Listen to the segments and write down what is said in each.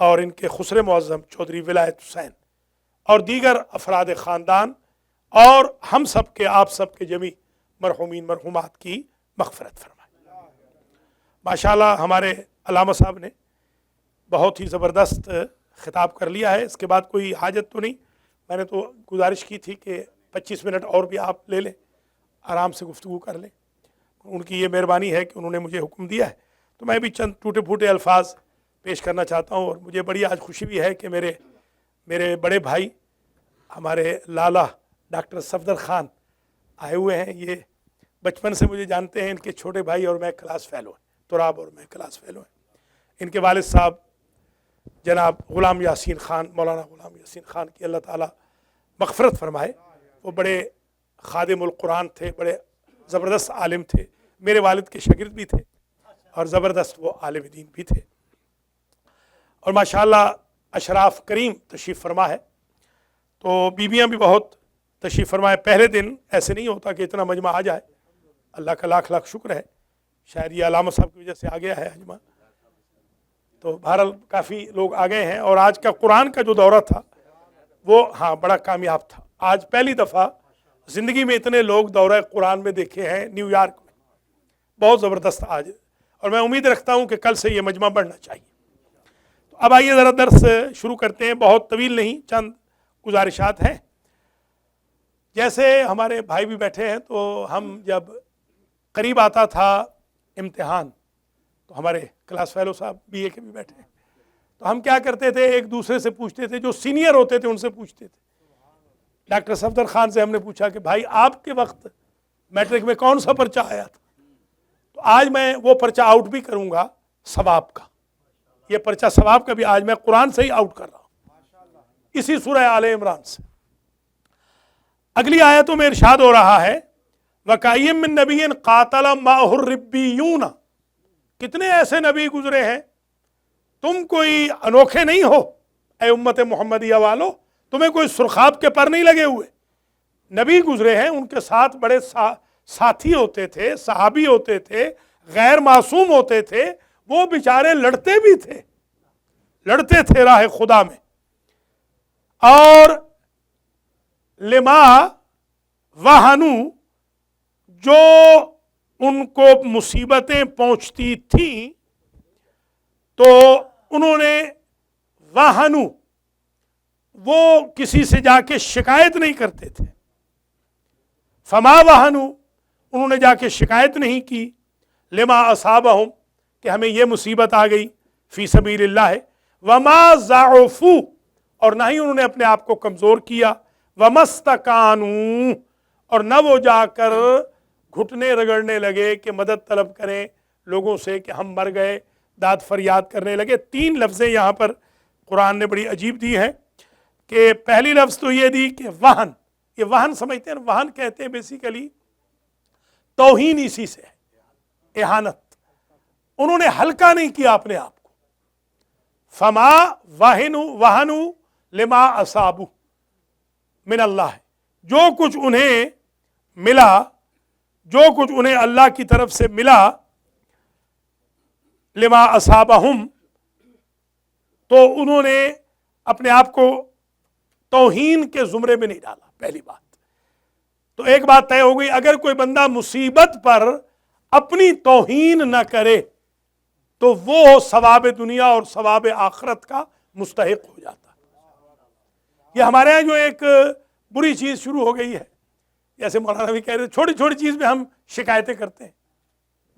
اور ان کے خسر معظم چودھری ولایت حسین اور دیگر افراد خاندان اور ہم سب کے آپ سب کے جمی مرحومین مرحومات کی مغفرت فرمائے۔ ماشاءاللہ ہمارے علامہ صاحب نے بہت ہی زبردست خطاب کر لیا ہے، اس کے بعد کوئی حاجت تو نہیں۔ میں نے تو گزارش کی تھی کہ 25 منٹ اور بھی آپ لے لیں، آرام سے گفتگو کر لیں، ان کی یہ مہربانی ہے کہ انہوں نے مجھے حکم دیا ہے، تو میں بھی چند ٹوٹے پھوٹے الفاظ پیش کرنا چاہتا ہوں۔ اور مجھے بڑی آج خوشی بھی ہے کہ میرے بڑے بھائی ہمارے لالا ڈاکٹر صفدر خان آئے ہوئے ہیں۔ یہ بچپن سے مجھے جانتے ہیں، ان کے چھوٹے بھائی اور میں کلاس فیلو ہیں، تراب اور میں کلاس فیلو ہیں۔ ان کے والد صاحب جناب غلام یاسین خان، مولانا غلام یاسین خان کی اللہ تعالیٰ مغفرت فرمائے، وہ بڑے خادم القرآن تھے، بڑے زبردست عالم تھے، میرے والد کے شاگرد بھی تھے اور زبردست وہ عالم دین بھی تھے۔ اور ماشاءاللہ اشراف کریم تشریف فرما ہے، تو بیویاں بھی بہت تشریف فرمائے۔ پہلے دن ایسے نہیں ہوتا کہ اتنا مجمع آ جائے، اللہ کا لاکھ لاکھ شکر ہے، شاید یہ علامہ صاحب کی وجہ سے آ گیا ہے مجمع، تو بہرحال کافی لوگ آ گئے ہیں۔ اور آج کا قرآن کا جو دورہ تھا وہ بڑا کامیاب تھا۔ آج پہلی دفعہ زندگی میں اتنے لوگ دورہ قرآن میں دیکھے ہیں نیو یارک میں، بہت زبردست آج، اور میں امید رکھتا ہوں کہ کل سے یہ مجمع بڑھنا چاہیے۔ تو اب آئیے ذرا درس شروع کرتے ہیں، بہت طویل نہیں، چند گزارشات ہیں۔ جیسے ہمارے بھائی بھی بیٹھے ہیں، تو ہم جب قریب آتا تھا امتحان، تو ہمارے کلاس فیلو صاحب بی اے کے بھی بیٹھے ہیں، تو ہم کیا کرتے تھے، ایک دوسرے سے پوچھتے تھے، جو سینئر ہوتے تھے ان سے پوچھتے تھے۔ ڈاکٹر صفدر خان سے ہم نے پوچھا کہ بھائی آپ کے وقت میٹرک میں کون سا پرچہ آیا تھا؟ تو آج میں وہ پرچہ آؤٹ بھی کروں گا ثواب کا، یہ پرچہ ثواب کا بھی آج میں قرآن سے ہی آؤٹ کر رہا ہوں، اسی سورہ آل عمران سے۔ اگلی آیتوں میں ارشاد ہو رہا ہے وَكَأَيٍّ مِّن نَبِيٍّ قَاتَلَ مَعَهُ الرِّبِّيُّونَ، کتنے ایسے نبی گزرے ہیں، تم کوئی انوکھے نہیں ہو اے امت محمدیہ والو، تمہیں کوئی سرخاب کے پر نہیں لگے ہوئے۔ نبی گزرے ہیں، ان کے ساتھ بڑے ساتھی ہوتے تھے، صحابی ہوتے تھے، غیر معصوم ہوتے تھے، وہ بیچارے لڑتے بھی تھے، لڑتے تھے راہ خدا میں، اور لما وہنو، جو ان کو مصیبتیں پہنچتی تھیں تو انہوں نے وہنو، وہ کسی سے جا کے شکایت نہیں کرتے تھے، فما وہنو، انہوں نے جا کے شکایت نہیں کی، لما اصابہم، کہ ہمیں یہ مصیبت آ گئی، فی سبیل اللہ، وما ضعفوا، اور نہ ہی انہوں نے اپنے آپ کو کمزور کیا، وما استکانوا، اور نہ وہ جا کر گھٹنے رگڑنے لگے کہ مدد طلب کریں لوگوں سے کہ ہم مر گئے، داد فریاد کرنے لگے۔ 3 لفظیں یہاں پر قرآن نے بڑی عجیب دی ہیں، کہ پہلی لفظ تو یہ دی کہ وہن، یہ وہن سمجھتے ہیں، وہن کہتے ہیں بیسیکلی توہین، اسی سے ہے، اہانت، انہوں نے ہلکا نہیں کیا اپنے آپ کو۔ فما وہنوا لما اصابوا من اللہ، جو کچھ انہیں ملا، جو کچھ انہیں اللہ کی طرف سے ملا، لما اصابہم، تو انہوں نے اپنے آپ کو توہین کے زمرے میں نہیں ڈالا۔ پہلی بات تو ایک بات طے ہو گئی، اگر کوئی بندہ مصیبت پر اپنی توہین نہ کرے تو وہ ثواب دنیا اور ثواب آخرت کا مستحق ہو جاتا۔ یہ ہمارے ہاں جو ایک بری چیز شروع ہو گئی ہے، جیسے مولانا بھی کہہ رہے، چھوٹی چھوٹی چیز میں ہم شکایتیں کرتے ہیں۔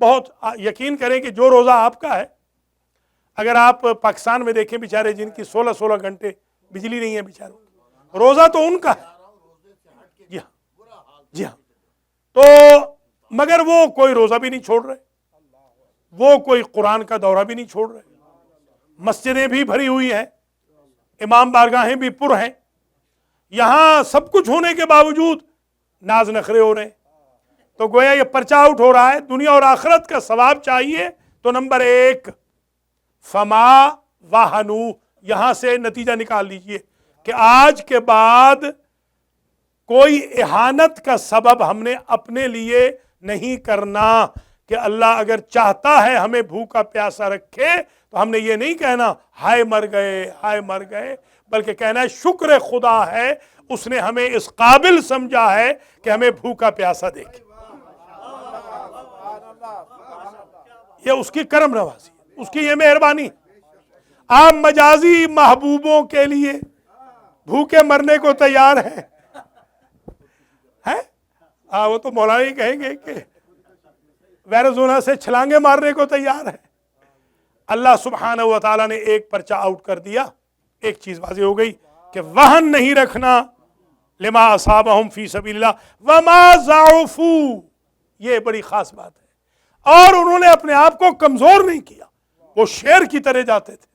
بہت یقین کریں کہ جو روزہ آپ کا ہے، اگر آپ پاکستان میں دیکھیں بیچارے جن کی 16 گھنٹے بجلی نہیں ہے بیچاروں، روزہ تو ان کا ہے، جی ہاں جی ہاں، تو مگر وہ کوئی روزہ بھی نہیں چھوڑ رہے، وہ کوئی قرآن کا دورہ بھی نہیں چھوڑ رہے، مسجدیں بھی بھری ہوئی ہیں، امام بارگاہیں بھی پر ہیں، یہاں سب کچھ ہونے کے باوجود ناز نخرے ہو رہے ہیں۔ تو گویا یہ پرچہ آؤٹ ہو رہا ہے، دنیا اور آخرت کا ثواب چاہیے تو نمبر 1 فما وہنو، یہاں سے نتیجہ نکال لیجئے کہ آج کے بعد کوئی اہانت کا سبب ہم نے اپنے لیے نہیں کرنا، کہ اللہ اگر چاہتا ہے ہمیں بھوکا پیاسا رکھے تو ہم نے یہ نہیں کہنا ہائے مر گئے ہائے مر گئے، بلکہ کہنا ہے شکر خدا ہے اس نے ہمیں اس قابل سمجھا ہے کہ ہمیں بھوکا پیاسا دیکھے۔ یہ اس کی کرم نوازی، اس کی یہ مہربانی۔ آپ مجازی محبوبوں کے لیے بھوکے مرنے کو تیار ہیں؟ وہ تو مولانا ہی کہیں گے کہ ویرزونا سے چھلانگے مارنے کو تیار ہے۔ اللہ سبحانہ و تعالیٰ نے ایک پرچہ آؤٹ کر دیا، ایک چیز واضح ہو گئی کہ وہن نہیں رکھنا لما اصابہم فی سبیل اللہ وما ضعفوا، یہ بڑی خاص بات ہے۔ اور انہوں نے اپنے آپ کو کمزور نہیں کیا، وہ شیر کی طرح جاتے تھے۔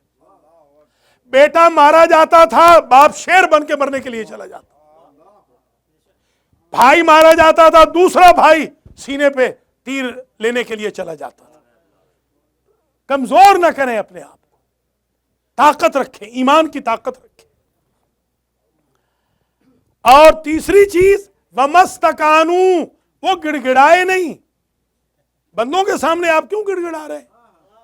بیٹا مارا جاتا تھا، باپ شیر بن کے مرنے کے لیے چلا جاتا، بھائی مارا جاتا تھا، دوسرا بھائی سینے پہ تیر لینے کے لیے چلا جاتا تھا۔ کمزور نہ کریں اپنے آپ کو، طاقت رکھیں، ایمان کی طاقت رکھیں۔ اور تیسری چیز وَمَسْتَكَانُوا، وہ گڑ گڑائے نہیں۔ بندوں کے سامنے آپ کیوں گڑ گڑا رہے ہیں؟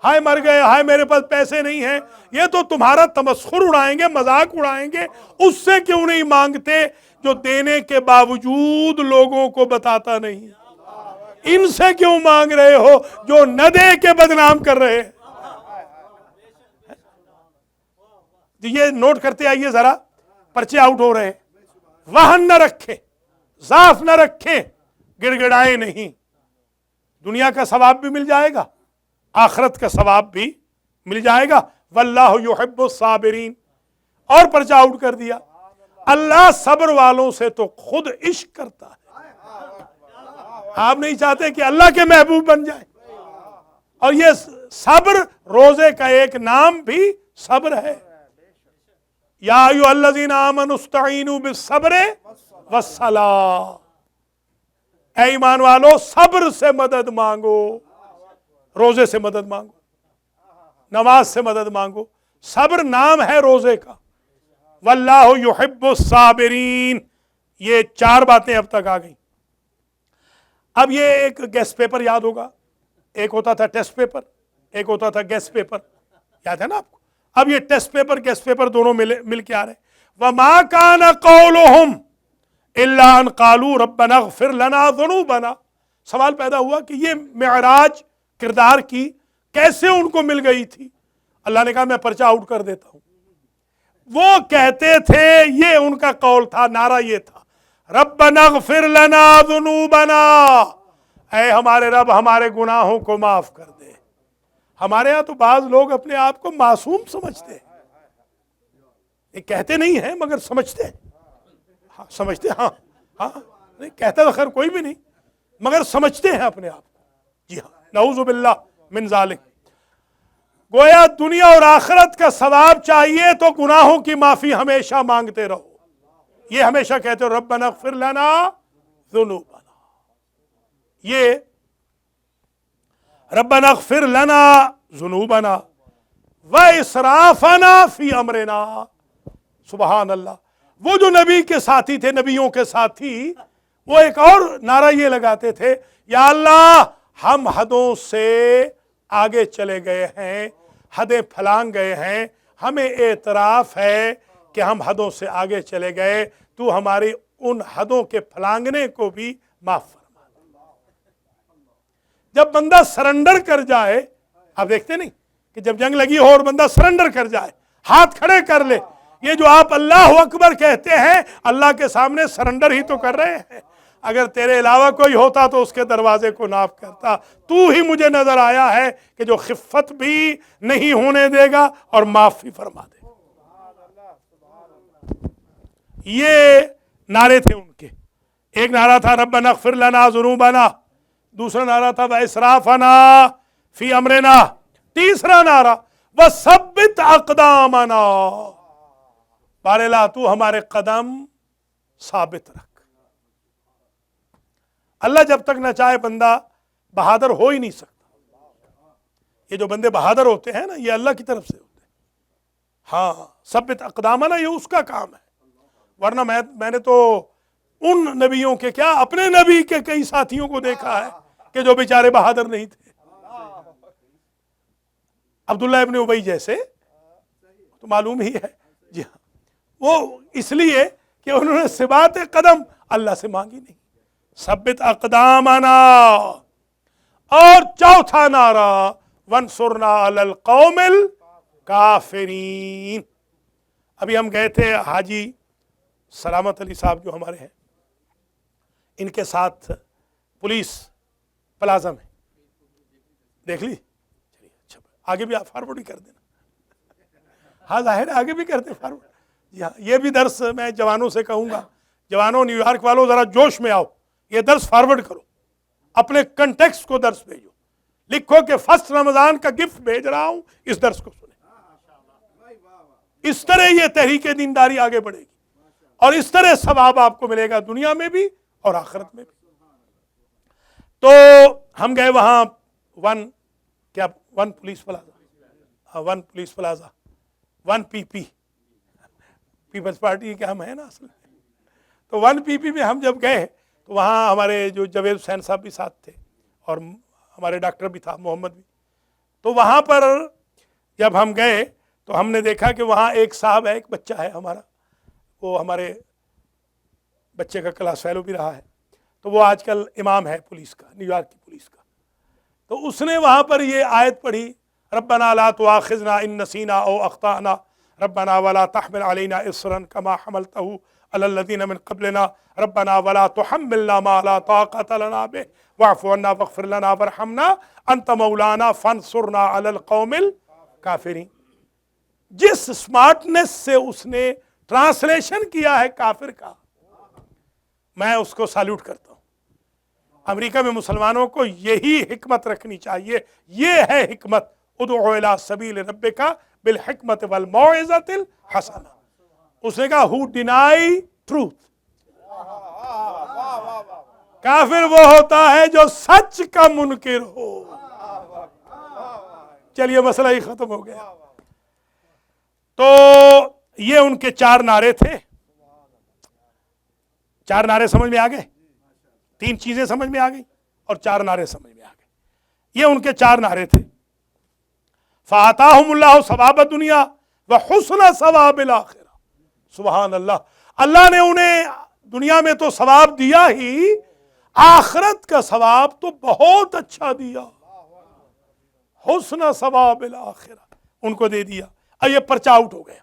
ہائے مر گئے، ہائے میرے پاس پیسے نہیں ہیں، یہ تو تمہارا تمسخر اڑائیں گے، مذاق اڑائیں گے۔ اس سے کیوں نہیں مانگتے جو دینے کے باوجود لوگوں کو بتاتا نہیں؟ ان سے کیوں مانگ رہے ہو جو نہ دے کے بدنام کر رہے ہیں؟ یہ نوٹ کرتے آئیے ذرا، پرچے آؤٹ ہو رہے ہیں۔ وہن نہ رکھیں، ضعف نہ رکھیں، گڑ گڑائیں نہیں۔ دنیا کا ثواب بھی مل جائے گا، آخرت کا ثواب بھی مل جائے گا۔ واللہ یحب الصابرین۔ اور پرچہ آؤٹ کر دیا، اللہ صبر والوں سے تو خود عشق کرتا ہے۔ آپ نہیں چاہتے کہ اللہ کے محبوب بن جائیں؟ اور یہ صبر روزے کا ایک نام بھی صبر ہے۔ یا ایھا الذین آمنوا استعینوا بالصبر والصلاۃ، اے ایمان والو صبر سے مدد مانگو، روزے سے مدد مانگو، نماز سے مدد مانگو۔ صبر نام ہے روزے کا۔ واللہ یحب الصابرین۔ یہ 4 باتیں اب تک آ گئیں۔ اب یہ ایک گیسٹ پیپر یاد ہوگا، ایک ہوتا تھا ٹیسٹ پیپر، ایک ہوتا تھا گیسٹ پیپر، یاد ہے نا آپ کو؟ اب یہ ٹیسٹ پیپر گیسٹ پیپر دونوں مل کے آ رہے ہیں۔ وَمَا كَانَ قَوْلُهُمْ إِلَّا أَنْ قَالُوا رَبَّنَا اغْفِرْ لَنَا ذُنُوبَنَا۔ سوال پیدا ہوا کہ یہ معراج کردار کی کیسے ان کو مل گئی تھی؟ اللہ نے کہا میں پرچہ آؤٹ کر دیتا ہوں۔ وہ کہتے تھے، یہ ان کا قول تھا، نعرہ یہ تھا، ربنا اغفر لنا ذنوبنا، اے ہمارے رب ہمارے گناہوں کو معاف کر دے۔ ہمارے ہاں تو بعض لوگ اپنے آپ کو معصوم سمجھتے ہیں، یہ کہتے نہیں ہیں مگر سمجھتے ہیں، ہاں سمجھتے، ہاں نہیں کہتا تو خیر کوئی بھی نہیں، مگر سمجھتے ہیں اپنے آپ کو۔ جی ہاں، نعوذ باللہ من ذالک۔ گویا دنیا اور آخرت کا ثواب چاہیے تو گناہوں کی معافی ہمیشہ مانگتے رہو۔ یہ ہمیشہ کہتے ہو ربنا اغفر لنا ذنوبنا، یہ ربنا اغفر لنا ذنوبنا واسرافنا فی امرنا۔ سبحان اللہ۔ وہ جو نبی کے ساتھی تھے، نبیوں کے ساتھی، وہ ایک اور نعرہ یہ لگاتے تھے، یا اللہ ہم حدوں سے آگے چلے گئے ہیں، حدیں پھلانگ گئے ہیں، ہمیں اعتراف ہے کہ ہم حدوں سے آگے چلے گئے، تو ہماری ان حدوں کے پھلانگنے کو بھی معاف فرما دے۔ جب بندہ سرنڈر کر جائے، آپ دیکھتے نہیں کہ جب جنگ لگی ہو اور بندہ سرنڈر کر جائے، ہاتھ کھڑے کر لے، یہ جو آپ اللہ اکبر کہتے ہیں، اللہ کے سامنے سرنڈر ہی تو کر رہے ہیں۔ اگر تیرے علاوہ کوئی ہوتا تو اس کے دروازے کو ناپ کرتا، تو ہی مجھے نظر آیا ہے کہ جو خفت بھی نہیں ہونے دے گا اور معاف بھی فرما دے گا۔ یہ نعرے تھے ان کے۔ ایک نعرہ تھا ربنا اغفر لنا ذنوبنا، دوسرا نعرہ تھا واسرافنا فی امرنا، تیسرا نعرہ وثبت اقدامنا، بار اللہ تو ہمارے قدم ثابت رکھ۔ اللہ جب تک نہ چاہے بندہ بہادر ہو ہی نہیں سکتا۔ یہ جو بندے بہادر ہوتے ہیں نا، یہ اللہ کی طرف سے ہوتے ہیں۔ ہاں ثبت اقدامنا، یہ اس کا کام ہے۔ ورنہ میں نے تو ان نبیوں کے کیا، اپنے نبی کے کئی ساتھیوں کو دیکھا ہے کہ جو بیچارے بہادر نہیں تھے. عبداللہ ابن ابی جیسے تو معلوم ہی ہے. جی ہاں، وہ اس لیے کہ انہوں نے ثبات قدم اللہ سے مانگی نہیں. ثبت اقدامنا. اور چوتھا نعرہ وانصرنا علی القوم الکافرین. ابھی ہم گئے تھے حاجی سلامت علی صاحب جو ہمارے ہیں، ان کے ساتھ پولیس پلازا میں دیکھ لی. چلیے اچھا، آگے بھی آپ فارورڈ ہی کر دینا. ہاں ظاہر ہے آگے بھی کر دیں فارورڈ. جی ہاں، یہ بھی درس میں جوانوں سے کہوں گا، جوانوں نیو یارک والوں ذرا جوش میں آؤ، یہ درس فارورڈ کرو، اپنے کنٹیکسٹ کو درس بھیجو، لکھو کہ فرسٹ رمضان کا گفٹ بھیج رہا ہوں، اس درس کو سنیں. اس طرح یہ تحریک دینداری آگے بڑھے گی اور اس طرح ثواب آپ کو ملے گا دنیا میں بھی اور آخرت میں بھی. تو ہم گئے وہاں one police plaza 1 PP peoples party کے ہم ہیں نا اصل میں. تو 1 PP میں ہم جب گئے تو وہاں ہمارے جو جاوید حسین صاحب بھی ساتھ تھے اور ہمارے ڈاکٹر بھی تھا محمد بھی. تو وہاں پر جب ہم گئے تو ہم نے دیکھا کہ وہاں ایک صاحب ہے، ایک بچہ ہے ہمارا، وہ ہمارے بچے کا کلاس فیلو بھی رہا ہے، تو وہ آج کل امام ہے پولیس کا، نیو یارک کی پولیس کا. تو اس نے وہاں پر یہ آیت پڑھی، ربنا لا تؤاخذنا ان نسینا او اخطأنا ربنا ولا تحمل علينا اصرا كما حملته على الذين من قبلنا ربنا ولا تحملنا ما لا طاقة لنا به واعف عنا واغفر لنا وارحمنا انت مولانا فانصرنا على القوم الكافرين. جس سمارٹنس سے اس نے ٹرانسلیشن کیا ہے کافر کا، میں اس کو سالوٹ کرتا ہوں. امریکہ میں مسلمانوں کو یہی حکمت رکھنی چاہیے. یہ ہے حکمت، ادعو الی سبیل ربک بالحکمت والموعظۃ الحسنہ. اس نے کہا who deny truth. کافر وہ ہوتا ہے جو سچ کا منکر ہو. چلیے مسئلہ ہی ختم ہو گیا. تو یہ ان کے 4 نعرے تھے. 4 نعرے سمجھ میں آ گئے؟ 3 چیزیں سمجھ میں آ گئی اور 4 نعرے سمجھ میں آ گئے. یہ ان کے 4 نعرے تھے. فَآتَاهُمُ اللَّهُ ثَوَابَ الدُّنْيَا وَحُسْنَ ثَوَابِ الْآخِرَةِ. سبحان اللہ. اللہ نے انہیں دنیا میں تو ثواب دیا ہی، آخرت کا ثواب تو بہت اچھا دیا. حسن ثواب الآخرہ ان کو دے دیا. اب یہ پرچہ آؤٹ ہو گیا.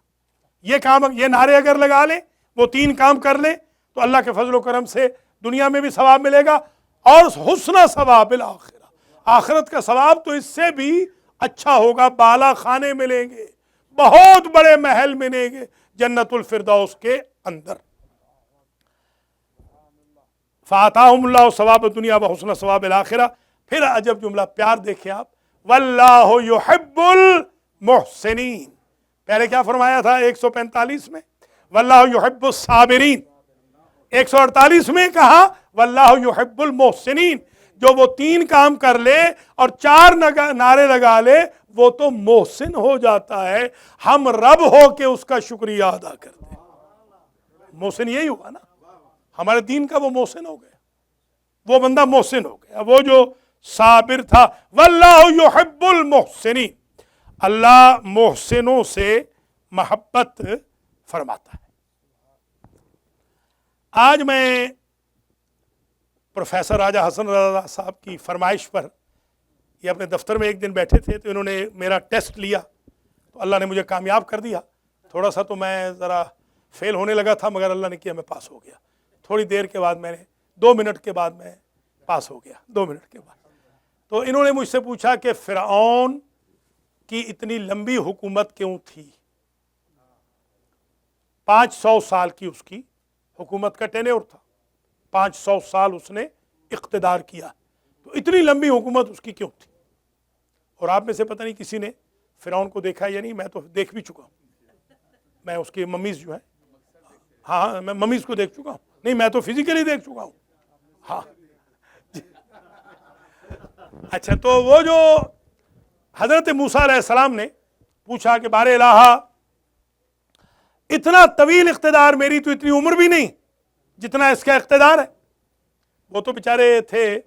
یہ کام، یہ نعرے اگر لگا لیں، وہ 3 کام کر لیں تو اللہ کے فضل و کرم سے دنیا میں بھی ثواب ملے گا اور حسن ثواب الآخرہ، آخرت کا ثواب تو اس سے بھی اچھا ہوگا. بالا خانے ملیں گے، بہت بڑے محل ملیں گے جنت الفردوس کے اندر. فَآتَاهُمُ اللَّهُ ثَوَابَ الدُّنْيَا وَحُسْنَ ثَوَابِ الْآخِرَةِ. پھر عجب جملہ، پیار دیکھیں آپ، وَاللَّهُ يُحِبُّ الْمُحْسِنِينَ. پہلے کیا فرمایا تھا 145 میں؟ وَاللَّهُ يُحِبُّ الصَّابِرِينَ. 148 میں کہا وَاللَّهُ يُحِبُّ الْمُحْسِنِينَ. جو وہ 3 کام کر لے اور 4 نعرے لگا لے وہ تو محسن ہو جاتا ہے. ہم رب ہو کے اس کا شکریہ ادا کرتے ہیں. محسن یہی ہوا نا، ہمارے دین کا وہ محسن ہو گیا، وہ بندہ محسن ہو گیا، وہ جو صابر تھا. وَاللَّهُ يُحِبُّ الْمُحْسِنِينَ. اللہ محسنوں سے محبت فرماتا ہے. آج میں پروفیسر راجہ حسن رضا صاحب کی فرمائش پر، یہ اپنے دفتر میں ایک دن بیٹھے تھے تو انہوں نے میرا ٹیسٹ لیا تو اللہ نے مجھے کامیاب کر دیا. تھوڑا سا تو میں ذرا فیل ہونے لگا تھا، مگر اللہ نے کیا میں پاس ہو گیا. تھوڑی دیر کے بعد میں نے 2 منٹ کے بعد میں پاس ہو گیا. 2 منٹ کے بعد تو انہوں نے مجھ سے پوچھا کہ فرعون کی اتنی لمبی حکومت کیوں تھی؟ 500 سال کی اس کی حکومت کا ٹینیور تھا. 500 سال اس نے اقتدار کیا، تو اتنی لمبی حکومت اس کی کیوں تھی؟ اور آپ میں سے پتہ نہیں کسی نے فرعون کو دیکھا یا نہیں. میں تو دیکھ بھی چکا ہوں. میں اس کی ممیز جو ہیں، ہاں میں ممیز کو دیکھ چکا ہوں. نہیں، میں تو فزیکلی دیکھ چکا ہوں. ہاں اچھا، تو وہ جو حضرت موسیٰ علیہ السلام نے پوچھا کہ بارے الہ، اتنا طویل اقتدار، میری تو اتنی عمر بھی نہیں جتنا اس کا اقتدار ہے. وہ تو بیچارے تھے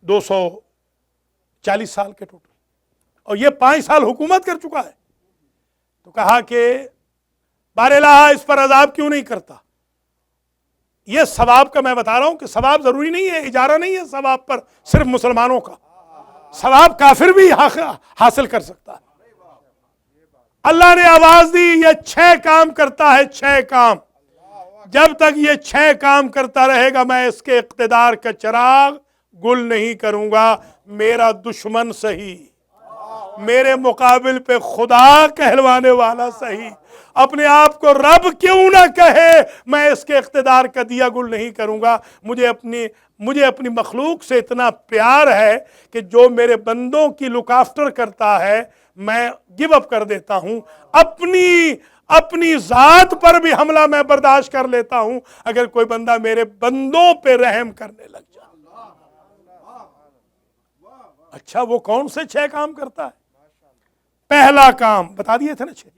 240 سال کے ٹوٹل، اور یہ 5 سال حکومت کر چکا ہے. تو کہا کہ بار الہ اس پر عذاب کیوں نہیں کرتا. یہ ثواب کا میں بتا رہا ہوں کہ ثواب ضروری نہیں ہے، اجارہ نہیں ہے ثواب پر صرف مسلمانوں کا، ثواب کافر بھی حاصل کر سکتا ہے. اللہ نے آواز دی یہ 6 کام کرتا ہے، 6 کام. جب تک یہ 6 کام کرتا رہے گا میں اس کے اقتدار کا چراغ گل نہیں کروں گا. میرا دشمن صحیح، میرے مقابل پہ خدا کہلوانے والا صحیح، اپنے آپ کو رب کیوں نہ کہے، میں اس کے اقتدار کا دیا گل نہیں کروں گا. مجھے اپنی مخلوق سے اتنا پیار ہے کہ جو میرے بندوں کی لک آفٹر کرتا ہے میں گیو اپ کر دیتا ہوں. اپنی ذات پر بھی حملہ میں برداشت کر لیتا ہوں اگر کوئی بندہ میرے بندوں پہ رحم کرنے لگ جائے. اچھا وہ کون سے 6 کام کرتا ہے؟ پہلا کام بتا دیے تھے نا 6.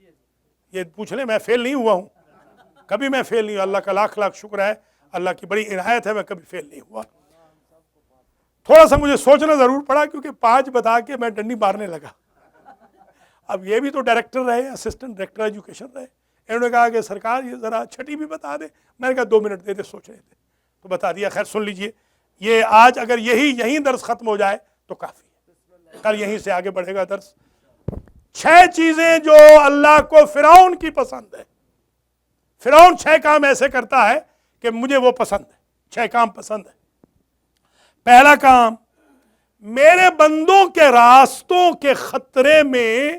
یہ پوچھ لیں میں فیل نہیں ہوا ہوں، کبھی میں فیل نہیں ہوا، اللہ کا لاکھ لاکھ شکر ہے، اللہ کی بڑی عنایت ہے، میں کبھی فیل نہیں ہوا. تھوڑا سا مجھے سوچنا ضرور پڑا کیونکہ 5 بتا کے میں ڈنڈی مارنے لگا. اب یہ بھی تو ڈائریکٹر رہے، اسسٹنٹ ڈائریکٹر ایجوکیشن رہے، انہوں نے کہا کہ سرکار یہ ذرا 6 بھی بتا دے. میں نے کہا 2 منٹ دے دے سوچنے دے، تو بتا دیا. خیر سن لیجئے، یہ آج اگر یہیں درس ختم ہو جائے تو کافی ہے، کل یہیں سے آگے بڑھے گا درس. 6 چیزیں جو اللہ کو فرعون کی پسند ہے. فرعون 6 کام ایسے کرتا ہے کہ مجھے وہ پسند ہے، 6 کام پسند ہے. پہلا کام، میرے بندوں کے راستوں کے خطرے میں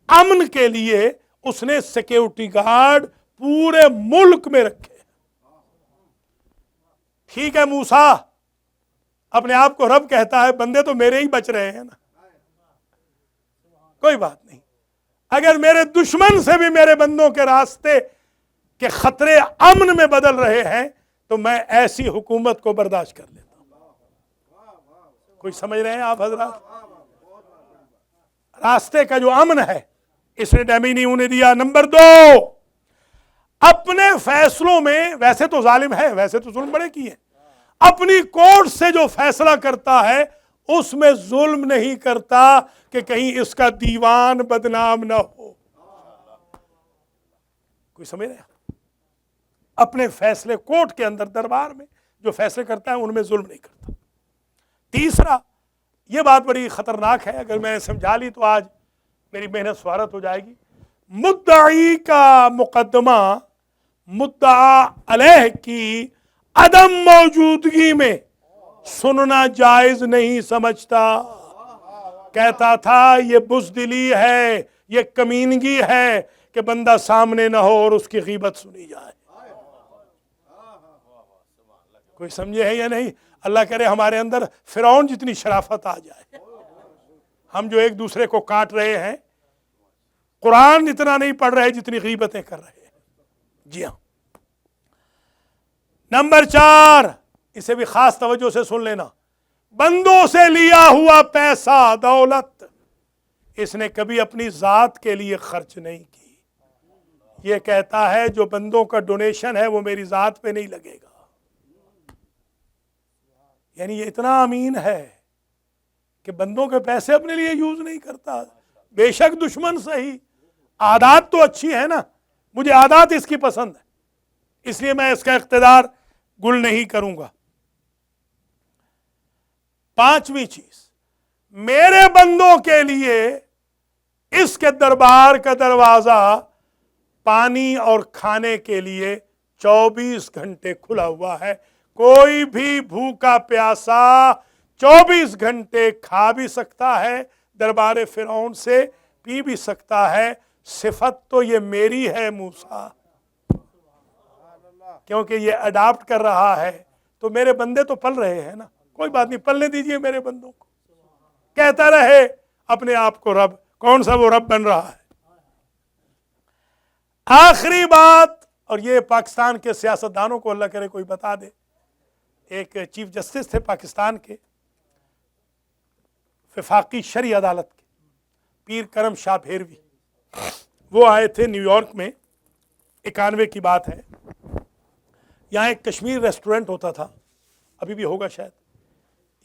امن کے لیے اس نے سیکیورٹی گارڈ پورے ملک میں رکھے. ٹھیک ہے موسیٰ اپنے آپ کو رب کہتا ہے، بندے تو میرے ہی بچ رہے ہیں نا، کوئی بات نہیں. اگر میرے دشمن سے بھی میرے بندوں کے راستے کے خطرے امن میں بدل رہے ہیں تو میں ایسی حکومت کو برداشت کر لیتا ہوں. کوئی سمجھ رہے ہیں آپ حضرات؟ راستے کا جو امن ہے اس نے ڈیمیج نہیں ہونے دیا. نمبر 2، اپنے فیصلوں میں، ویسے تو ظالم ہے، ویسے تو ظلم بڑے کیے، اپنی کورٹ سے جو فیصلہ کرتا ہے اس میں ظلم نہیں کرتا کہ کہیں اس کا دیوان بدنام نہ ہو. کوئی سمجھ رہے ہیں؟ اپنے فیصلے کورٹ کے اندر دربار میں جو فیصلے کرتا ہے ان میں ظلم نہیں کرتا. تیسرا، یہ بات بڑی خطرناک ہے، اگر میں سمجھا لی تو آج میری محنت سوارت ہو جائے گی. مدعی کا مقدمہ مدعا علیہ کی عدم موجودگی میں سننا جائز نہیں سمجھتا. کہتا تھا یہ بزدلی ہے، یہ کمینگی ہے کہ بندہ سامنے نہ ہو اور اس کی غیبت سنی جائے. کوئی سمجھے ہے یا نہیں؟ اللہ کرے ہمارے اندر فرعون جتنی شرافت آ جائے. ہم جو ایک دوسرے کو کاٹ رہے ہیں، قرآن اتنا نہیں پڑھ رہے جتنی غیبتیں کر رہے ہیں. جی ہاں. نمبر 4، اسے بھی خاص توجہ سے سن لینا، بندوں سے لیا ہوا پیسہ دولت اس نے کبھی اپنی ذات کے لیے خرچ نہیں کی. یہ کہتا ہے جو بندوں کا ڈونیشن ہے وہ میری ذات پہ نہیں لگے گا. یعنی یہ اتنا امین ہے کہ بندوں کے پیسے اپنے لیے یوز نہیں کرتا. بے شک دشمن صحیح، عادات تو اچھی ہے نا، مجھے عادات اس کی پسند ہے، اس لیے میں اس کا اقتدار گل نہیں کروں گا. 5ویں چیز، میرے بندوں کے لیے اس کے دربار کا دروازہ پانی اور کھانے کے لیے 24 گھنٹے کھلا ہوا ہے. کوئی بھی بھوکا پیاسا 24 گھنٹے کھا بھی سکتا ہے، دربار فرعون سے پی بھی سکتا ہے. صفت تو یہ میری ہے موسیٰ، کیونکہ یہ اڈاپٹ کر رہا ہے تو میرے بندے تو پل رہے ہیں نا. کوئی بات نہیں، پلنے دیجئے میرے بندوں کو، کہتا رہے اپنے آپ کو رب. کون سا وہ رب بن رہا ہے؟ آخری بات، اور یہ پاکستان کے سیاستدانوں کو اللہ کرے کوئی بتا دے. ایک چیف جسٹس تھے پاکستان کے، وفاقی شرعی عدالت کے، پیر کرم شاہ بھیروی. وہ آئے تھے نیو یارک میں، 91 کی بات ہے. یہاں ایک کشمیر ریسٹورنٹ ہوتا تھا، ابھی بھی ہوگا شاید.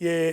یہ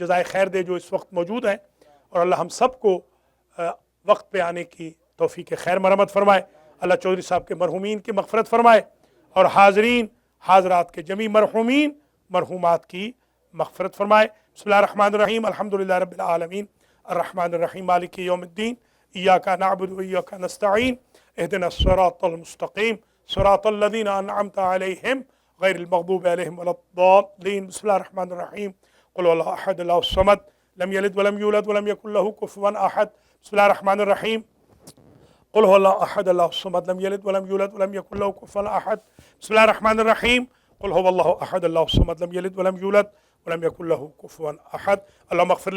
جزائے خیر دے جو اس وقت موجود ہیں، اور اللہ ہم سب کو وقت پہ آنے کی توفیق خیر مرحمت فرمائے۔ اللہ چودھری صاحب کے مرحومین کی مغفرت فرمائے، اور حاضرین حاضرات کے جمی مرحومین مرحومات کی مغفرت فرمائے۔ بسم اللہ الرحمن الرحیم، الحمدللہ رب العالمین، الرحمن الرحیم، مالک یوم الدین، ایاک نعبد و ایاک نستعین، اہدنا الصراط المستقیم، صراط الذین انعمت علیہم غیر المغضوب علیہم ولا الضالین۔ بسم اللہ الرحمن الرحیم، قل هو الله احد الله الصمد لم يلد ولم يولد ولم يكن له كفوا احد۔ بسم الله الرحمن الرحیم، قل هو الله احد الله الصمد لم يلد ولم يولد ولم يكن له كفوا احد۔ بسم الله الرحمن الرحیم، قل هو الله احد الله الصمد لم يلد ولم يولد ولم يكن له كفوا احد۔ اللهم اغفر